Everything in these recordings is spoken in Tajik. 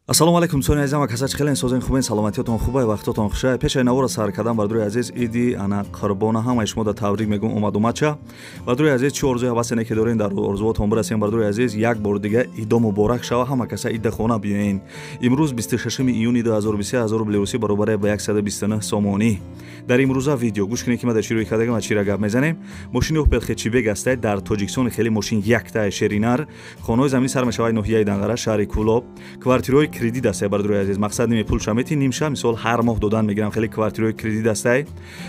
ассалому алайкум дӯстони азизам ва касачи хеле созен хубен саломатиётон хубай вақтотон хушай пешаи навора сар кардан бардуи азиз иди ана қурбона ҳамаи шумо да таврик мегӯм омадумача бардуи азиз чӣ орзуи ҳавасене ки дорен дар орзуотон бирасем бардуи азиз як бор дига идо муборак шава ҳама каса ида хона биёен имрӯз 26 июни 2023 1000 белоруси баробаре ба 129 сомонӣ дар имрӯза видео гӯш кинед ки ма дар чӣ рӯй кардагам ва чира гап мезанем мошини Opel Хечибек астаи дар Тоҷикистони хеле мошин яктаи шеринар хонаҳои заминӣ сар мешавад ноҳияи Данғара шаҳри Кӯлоб квартираҳои кредит астаи бардуи азиз мақсад ними пул шамети нимша мисол ҳар моҳ додан мегирам хеле квартираҳои кредит астаи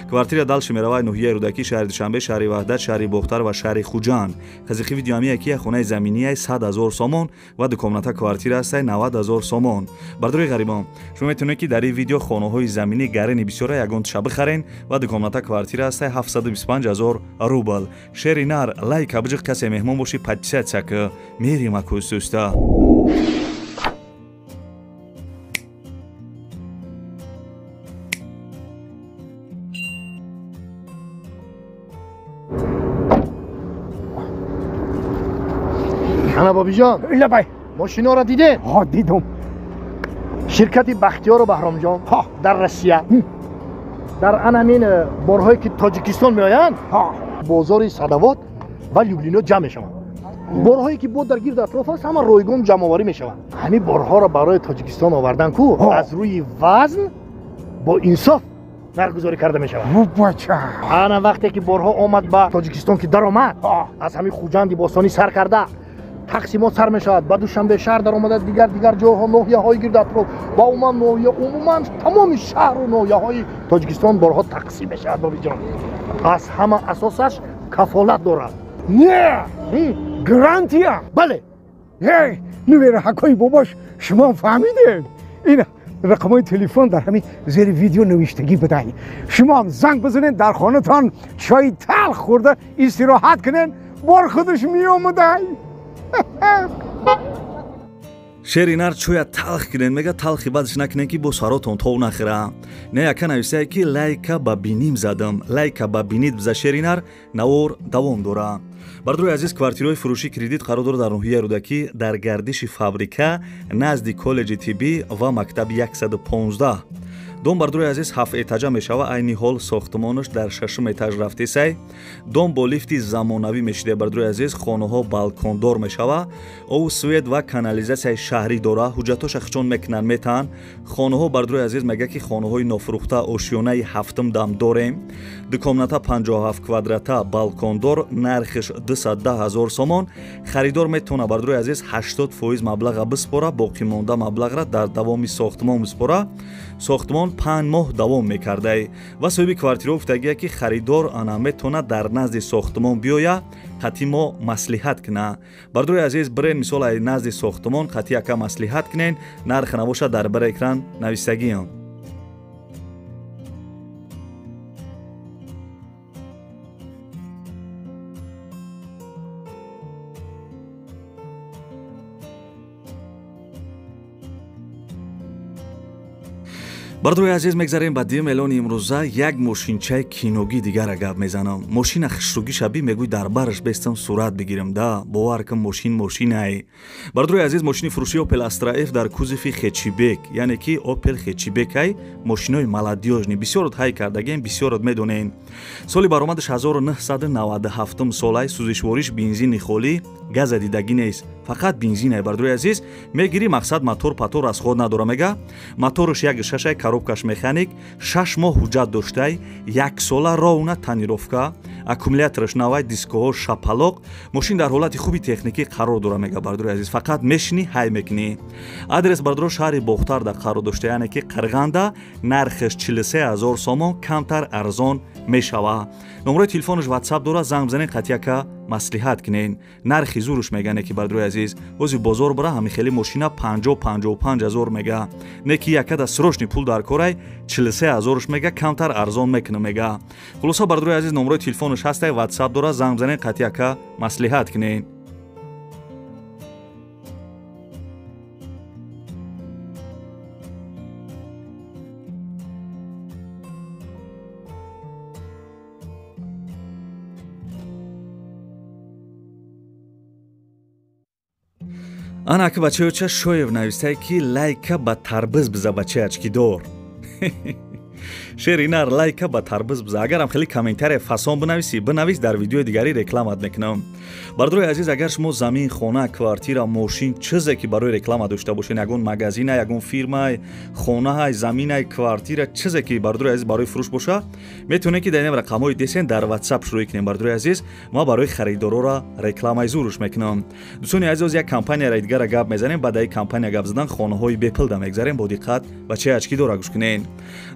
квартира далши меравад ноҳияи Рӯдаки шаҳри Душанбе шаҳри Ваҳдат шаҳри Бохтар ва шаҳри Хуҷанд қазихи видео ҳамия ки хонаи заминияи 100 000 сомон ва дукомната квартира астаи 90 000 сомон бардуи ғарибон шумо метавонед ки дар ин видео хонаҳои заминӣ гарени бисёра ягон туша бихарен ва дукомната квартира астаи 725 000 рубл шеринар лайка биҷиқ касе меҳмон боши подписатсия мерима кӯстуста ана бобиҷон лабай мошиноро дидед? ҳо дидум. ширкати бахтиёру баҳромҷон дар Россия дар анамин борҳое ки Тоҷикистон меоянд бозори Садовод ва Люблино ҷамъ мешаванд. борҳое ки бо дар гирду атроф аст ҳама ройгон ҷамъоварӣ мешаванд. ҳамин борҳоро барои Тоҷикистон овардан ку аз рӯи вазн бо инсоф нархгузорӣ карда мешавад. ана вақте ки борҳо омад ба Тоҷикистон ки даромад аз ҳамин Хуҷанди Бостонӣ сар карда тақсимот сар мешавад ба Душанбе шаҳр дар омада дигар ҷойҳо ноҳияҳои гирду атроф ва умуман тамоми шаҳру ноҳияҳои Тоҷикистон борҳо тақсим мешавад. бобиҷон аз ҳама асосаш кафолат дорад. не гарантия. бале нувера ҳакои бобош шумо фаҳмидед. ина рақамҳои телефон дар ҳамин зери видео навиштагӣ бидаҳед. шумо ҳам занг бизанед дар хонатон чойи талх хӯрда истироҳат кунед бор худаш меомадай. шеринар чӯя талх кунен мега талхи бадаш накунен ки бо саротон тов нахира не яка нависае ки лайка ба биним задам лайка ба бинид биза шеринар навор давом дора бардуи азиз квартираҳои фурӯши кредит қарор дорад дар ноҳияи Рӯдакӣ дар гардиши фабрика назди коллеҷи тиббӣ ва мактаби 115 дом бардуи азиз 7 этажа мешава айни ҳол сохтмонаш дар 6 этаж рафтисай дом бо лифти замонавӣ мешиде бардуи азиз хонаҳо балкондор мешава ову свет ва канализатсияи шаҳрӣ дора ҳуҷҷатоша хичон мекунанд метаҳанд хонаҳо бардуи азиз мега ки хонаҳои нофурӯхта ошёнаи ҳафтум дам дорем дукомната 57 квадрата балкондор нархиш 210 000 сомон харидор метавонад бардуи азиз 80% маблаға биспора боқӣ монда маблағра дар давоми сохтмон биспора сохтмон 5 моҳ давом мекардай ва соҳиби квартира гуфтагия ки харидор ана метавонад дар назди сохтмон биёя қатъи мо маслиҳат куна бардуи азиз бирен мисол ай назди сохтмон қатъи яка маслиҳат кунен нарх набошад дар бір экран навистагиам бардуи азиз мегзарем ба дим эълони имрӯза як мошинчаи киногӣ дигара гап мезанам мошина хушругӣ шабӣ мегӯй дар бараш бестам сурат бигирам да бовар кун мошинай бардуи азиз мошини фурӯшии Opel Astra F дар кузофи Хечибек яъне ки Opel Хечибек ай мошинои маладёжни бисёрот ҳай кардагем бисёрот медонен соли баромадаш 1997 сол ай сӯзишвориш бензини холӣ газа дидагӣ нест фақат бензин ай бардуи азиз мегирӣ мақсад мотор патор аз ход надора мега мотораш 1.6 ай коробкаш механик 6 моҳ ҳуҷҷат доштай 1 сола ровна тонировка аккумулятораш навай дискоҳо шапалоқ мошин дар ҳолати хуби техникӣ қарор дора мега бардуи азиз фақат мешинӣ ҳай мекунӣ адрес бардуро шаҳри Бохтарда қарор дошта яъне ки Қирғанда нархаш 43 000 сомон камтар арзон мешава номерои телефонаш WhatsApp дора занг бизанед қатъи яка маслиҳат кунен нархи зуруш мегане ки бардуи азиз бози бозор бира ҳамин хели мошина 50-55 000 мега не ки якада срочни пул дар корай 43 000 мега камтар арзон мекуна мега хулоса бардуи азиз номерои телефонаш ҳастай WhatsApp дора занг бизанед қатъи яка маслиҳат кунен ана ки бачаюча шоев навистай ки лайка ба тарбиз биза бачаячкидор шеринар лайка ба тарбиз биза агарам хеле комментария фасон бинавис дар видеои дигари рекламат мекунам. Бардорои азиз, агар шумо замин, хона, квартира, мошин чизе ки барои реклама дошта бошед, ягон магазин, ягон фирма, хона, замин, квартира, чизе ки бардорои азиз барои фурӯш боша, метавонед ки дар ин рақамҳои десен дар WhatsApp шурӯъ кунем. Бардорои азиз, ма барои харидорора рекламаи зуруш мекунам. дӯстони азиз, як компанияро дигара гап мезанем. Баъд компания гап задан хонаҳои бепилда мегзарем. бо диққат ва чӣ ачкидора гӯш кунед.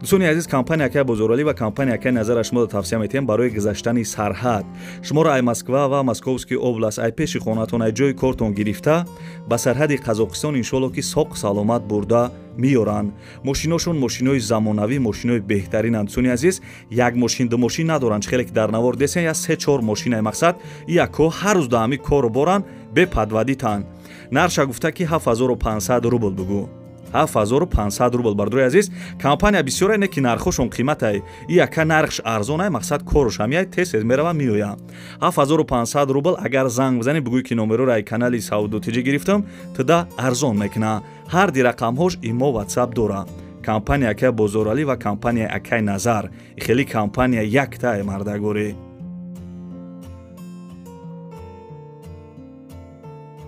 дӯстони азиз, компания ки бозоралӣ ва компания ки назара шумо тавсия метем барои гузаштани сарҳад шуморо ай Москва ва Московский област, ай пеши хонатон, ай ҷои кортон гирифта ба сарҳади Қазоқистон иншоалло ки соқ саломат бурда миёранд. мошиношон мошинои замонавӣ, мошинои беҳтаринанд. дӯстони азиз, як мошин ду мошин надоранд. хеле ки дар навор десен я 3-4 мошинаи мақсад яко ҳар рӯз дар ҳамин корро боранд бе падвадитан. нарша гуфта ки 7500 рубл бугӯ. 7500 рубл. Бардорои азиз, компания бисёре не ки нархошон қиматай яка нархш арзонай, мақсад корш ҳамияй тез мерава миёя. 7500 рубл агар занг бизани бигӯй ки номероро ай канали Саудотиҷӣ гирифтам, туда арзон мекуна. ҳар ди рақамҳош имо WhatsApp дора. компания ки бозоралӣ ва компания акай назар. хеле компания яктай мардагорӣ.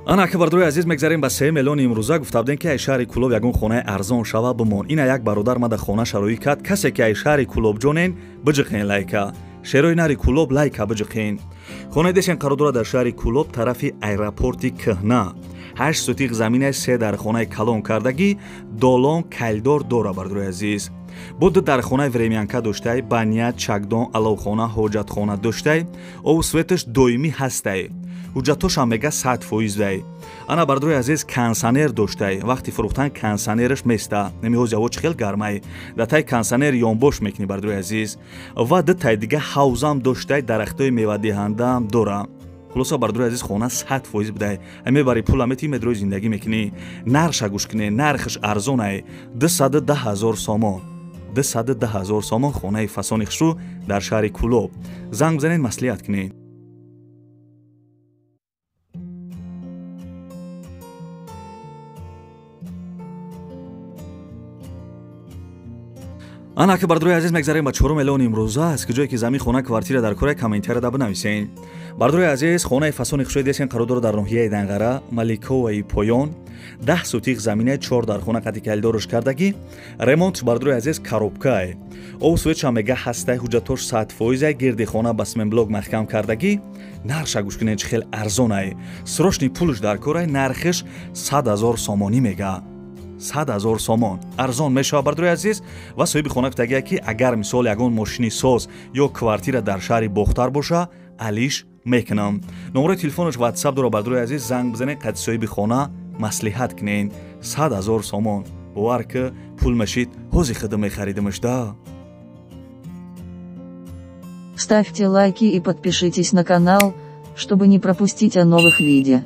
ана ки бардорои азиз, мегзарем ба 3 миллиони имрӯза. гуфта будем ки ай шаҳри Кулоб ягон хонаи арзон шава бимон. ина як бародар мада хона шароӣ кард. касе ки ай шаҳри Кулобҷонен биҷиқен лайка. шерои нари Кулоб лайка биҷиқен. хонаи дешен қарор дорад дар шаҳри Кулоб тарафи аэропорти кӯҳна. 8 сутиқ заминаи 3 дархонаи калон кардагӣ, долон кайлдор дора. бардорои азиз, бо 2 дархонаи времянка доштай, баня, чакдон, аловхона, ҳоҷатхона доштай, ову светаш доимӣ ҳастай. ҳуҷҷатошам мега 100% дай. ана бардорои азиз, консонер доштай. вақти фурӯхтан консонераш места. намиҳоз ҳаво чӣ хел гармай. датай консонер ёнбош мекунӣ. бардорои азиз, ва датай дига ҳавзам доштай, дарахтои мевадиҳандаам дора. хулоса бардорои азиз, хона 100% будай. мебари пула мети медрои зиндагӣ мекунӣ. нарша гӯш кунӣ. нархш арзонай. 210 000 сомон. 210 000 сомон хонаи фасони хушрӯ дар шаҳри Кулоб. занг бизанед, маслиҳат кунед. ана ки бардорои азиз, мегзарем ба 4 миллиони имрӯза. аз ки ҷое ки замин, хона, квартира дар кора комментарияда бинависен. бардорои азиз, хонаи фасони хушрӯи десен қарор дорад дар ноҳияи Данғара, Маликоваи поён. 10 сутиқ заминаи 4 дархона қади кайлдорш кардагӣ. ремонтш бардорои азиз коробкае. ов светша мега ҳастай, ҳуҷҷатош 100% гирди хона ба сменблок маҳкам кардагӣ. нарша гӯш кунед чӣ хел арзонай. срошни пулш дар корай. нархиш 100 000 сомонӣ мега. 100 000 сомон арзон мешавад. бардорои азиз, ва соҳиби хона гуфтагия ки агар мисол ягон мошини соз ё квартира дар шаҳри Бохтар боша, алиш мекунам. номерои телефонаш WhatsApp дора. бардорои азиз, занг бизанед, қади соҳиби хона маслиҳат кунед. 100 000 сомон. бовар ки пул мешид, ҳози хидм мехаридимаш да. Ставьте лайки и подпишитесь на канал, чтобы не пропустить о новых видео.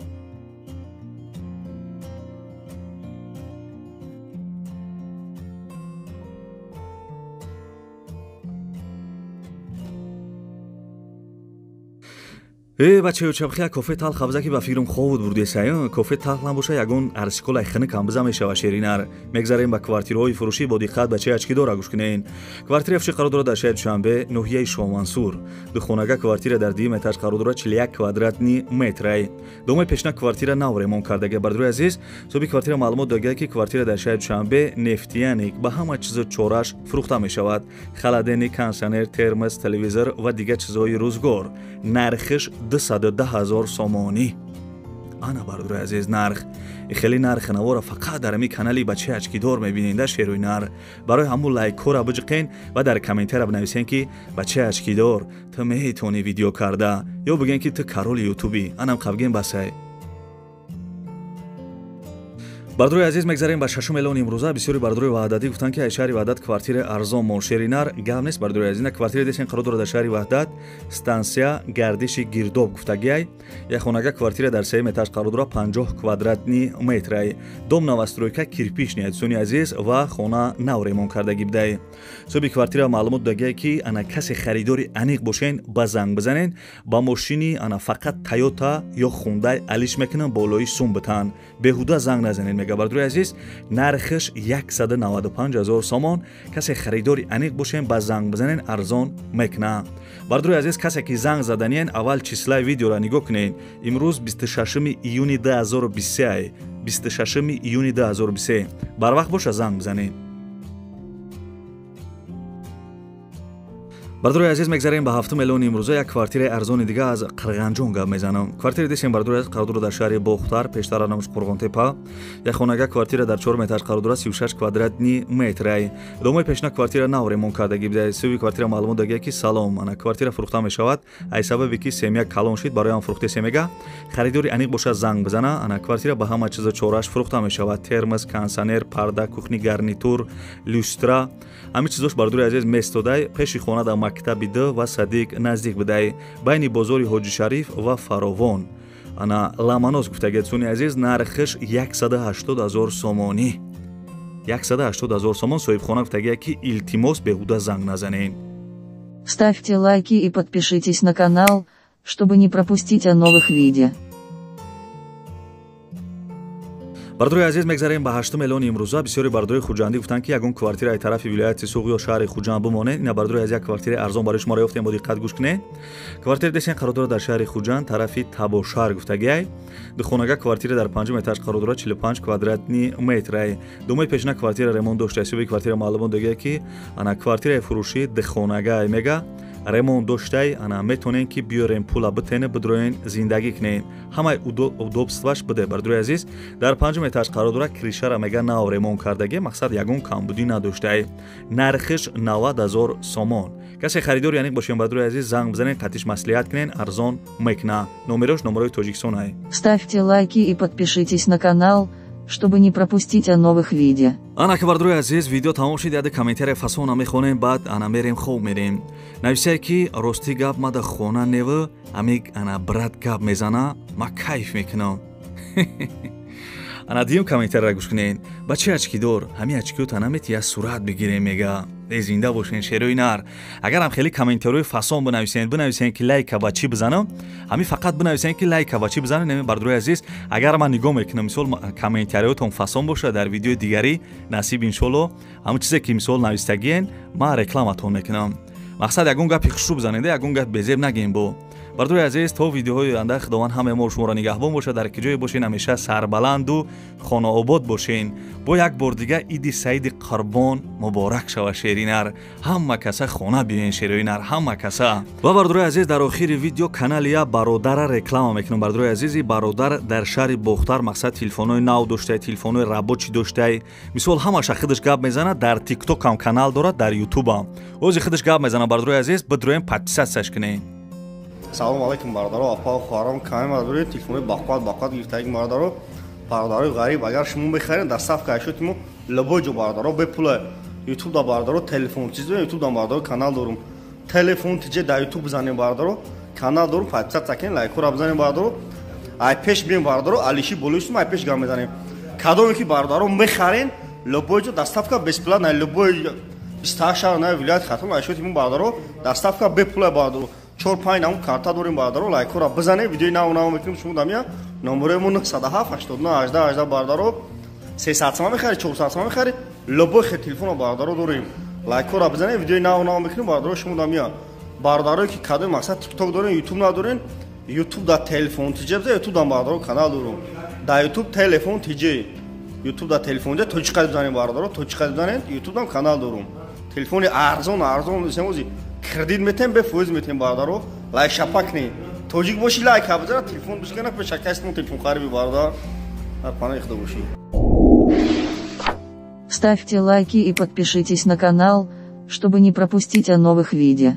бачаё чабхия кофе талх абзаки ба фирм ховуд бурдесай. кофе талх набоша, ягон арсиколай хинакам биза мешава. шеринар мегзарем ба квартираҳои фурӯшӣ. бо диққат бачаи ачкидора гӯш кунед. квартира фурӯшӣ қарор дорад дар шаҳри Душанбе, ноҳияи Шоҳмансур. духонага квартира дар 2 этаж қарор дорад, 41 квадратни метрай. домои пешна квартира нав ремонт кардага. бардорои азиз, соҳиби квартира маълумот додааги ки квартира дар шаҳри Душанбе нефтияник ба ҳама чизо чораш фурӯхта мешавад. халаденик, консонер, термос, телевизор ва дигар чизҳои рӯзгор. нархиш 210 000 сомонӣ. ана бардорои азиз, нарх хеле нархи навора фақат дар ҳамин канали бачаи ачкидор мебиненда. шеруи нар барои ҳамун лайкора биҷиқен ва дар комментария бинависен ки бачаи ачкидор, ту метавонӣ видео карда, ё бигӯен ки ту кароли ютуби. анам қавгин басай. бардуи азиз мегзарем ба шашум эълони имрӯза. бисёри бардуи ваҳдатӣ гуфтанд ки шаҳри ваҳдат квартира арзон моншеринар гап нест. бардуи азиз квартира десен қарор дорад дар шаҳри ваҳдат стансия гардиши гирдоб гуфтагиай як хонага квартира дар 3 этаж қарор дорад 50 квадратни метрай дом новостройка кирпични адисони азиз ва хона нав ремонт кардагӣ будай. соҳиби квартира маълумот додагиай ки ана касе харидори аниқ бошен ба занг бизанен ба мошини ана фақат Toyota ё Hyundai алиш мекунан болои сум битан беҳуда занг назанен. мега бардуи азиз нархиш 195,000 сомон. касе харидори аниқ бошен ба занг бизанен арзон мекуна. бардуи азиз касе ки занг заданен аввал числаи видеоро нигоҳ кунен. имрӯз 26 июни 2023 26 июни 2023 барвақт боша занг бизанен. бардуи азиз мегзарем ба 7 миллиони имрӯза як квартираи арзони дига аз Қирғанҷон гап мезанам. квартира десем бардуи азиз қарор дорад дар шаҳри Бохтар пештар анамуш Қурғонтепа. як хонага квартира дар 4 этаж қарор дорад 36 квадратни метрай домои пешна квартира нав ремонт кардагӣ буда. соҳиби квартира маълумот додагиай ки салом ана квартира фурӯхта мешавад аз сабаби ки семя калон шид барои он фурӯхте семяга харидори аниқ бошад занг бизана. ана квартира ба ҳама чиза чораш фурӯхта мешавад термос кондиционер парда кухни гарнитур люстра ҳамин чизош бардуи азиз месодай пеши хона дар мактаби д ва садиқ наздик будай байни бозори ҳоҷи шариф ва фаровон ана ламанос гуфтагӣ адисони азиз нархиш 180,000 сомонӣ 180,000 сомон. соҳибхона гуфтагиай ки илтимос беҳуда занг назанен. Ставьте лайки и подпишитесь на канал, чтобы не пропустить о новых видео. бардуи азиз мегзарем ба 8 миллиони имрӯза. бисёри бардуи хуҷандӣ гуфтанд ки ягон квартира аз тарафи вилояти Суғ ё шаҳри Хуҷанд бимонед. ина бардуи аз як квартираи арзон барои шумо ёфтем. бо диққат гӯш кунед. квартира десен қарор дорад дар шаҳри Хуҷанд тарафи Табошар гуфтагиай духонага квартира дар 5 этаж қарор дорад 45 квадратни метрай домои пешна квартира ремонт доштааст. соҳиби квартира маълумот додагиай ки ана квартираи фурӯшӣ духонага мега ремонт доштай ана метонен ки биёрем пула битене бидроен зиндагӣ кунен ҳамаи удобстваш биде. бардуи азиз дар 5 этаж қарор дорад кришара мега нав ремонт кардагӣ мақсад ягон камбудӣ надоштай нархиш 90,000 сомон. касе харидори аниқ бошен бардуи азиз занг бизанен қатиш маслиҳат кунен арзон мекуна. номерош номерои Тоҷикистон ай. Ставьте лайки и подпишитесь на канал, чтобы не пропустить о новых видео. ана ки бардуи азиз видео тамом шид яде комментария фасона мехонем баъд ана мерем хоб мерем. нависае ки рости гап мада хона нева амик ана брат гап мезана ма кайф мекунам. ана дiyum комментария гӯш кунен. бачи ачкидор ҳами ачкиё та наметия сурат бигирем мега. зинда бошен шерои нар. агарам хеле комментариёи фасон бинависен ки лайка ва чӣ бизанам ҳами фақат бинависен ки лайка ва чӣ бизанам. неми бардуи азиз агар ман нигоҳ мекунам мисол комментариётон фасон боша дар видеои дигари насиб иншолло ҳамон чизе ки мисол навистагиен ман рекламатон мекунам. мақсад ягон гапи хушрӯ бизанед ягон гап безеб нагем бо. бардуи азиз то видеоҳои оянда худованд ҳамаи мо шуморо нигаҳбон бошад. дар ки ҷое бошен ҳамеша сарбаланду хонаобод бошен. бо як бор дига иди саиди қурбон муборак шава шеринар. ҳама каса хона биёен шероинар ҳама каса. ва бардуи азиз дар охири видео канали я бародара реклама мекунам. бардуи азизи бародар дар шаҳри Бохтар мақсад телефонои нав доштай телефонои рабочӣ доштай мисол ҳамаша худаш гап мезанад. дар тикток ҳам канал дорад дар ютубам ози худаш гап мезанад. бардуи азиз бидроем подписатсияш кунед. салом алейкум бародаро апа хоҳарам каме мадури телефони бақват гирифтаги бародаро бародарои ғариб агар шумо бихаред дар сафка ашотимо любой ҷо бародаро бепула ютуб да бародаро телефон чиз ютуб да бародаро канал дорум телефон тиҷе да ютуб бизанем бародаро канал дорум подписатсия кунед лайкора бизанем бародаро ай пеш бием бародаро алиши болишум ай пеш гап мезанем кадоме ки бародаро мехарен любой ҷо дар сафка бесплатно любой 28 шаҳр на вилоят хатон ашотимо бародаро дар сафка бепула бародаро 4-5 нам карта дорим бародаро лайкора бизанед видеои нав мекунем шумо дамя номеремон 97 89 18 18 бародаро 300 сом мехари 400 сом мехари любой хел телефон бародаро дорим лайкора бизанед видеои нав мекунем бародаро шумо дамя бародаро ки кадои мақсад тикток дорин ютуб надорин ютуб да телефон тиҷе биза ютуб да бародаро канал дорум да ютуб телефон тиҷе ютуб да телефон тиҷе тоҷиқа бизанед бародаро тоҷиқа бизанед ютуб дам канал дорум телефони арзон семози кредит метем бе фоиз метем бародаро лайк шапакни тоҷик боши лайк абзара телефон бишкана пешакастмо телефон хариби бардар дар пана ихда боши. Ставьте лайки и подпишитесь на канал, чтобы не пропустить о новых видео.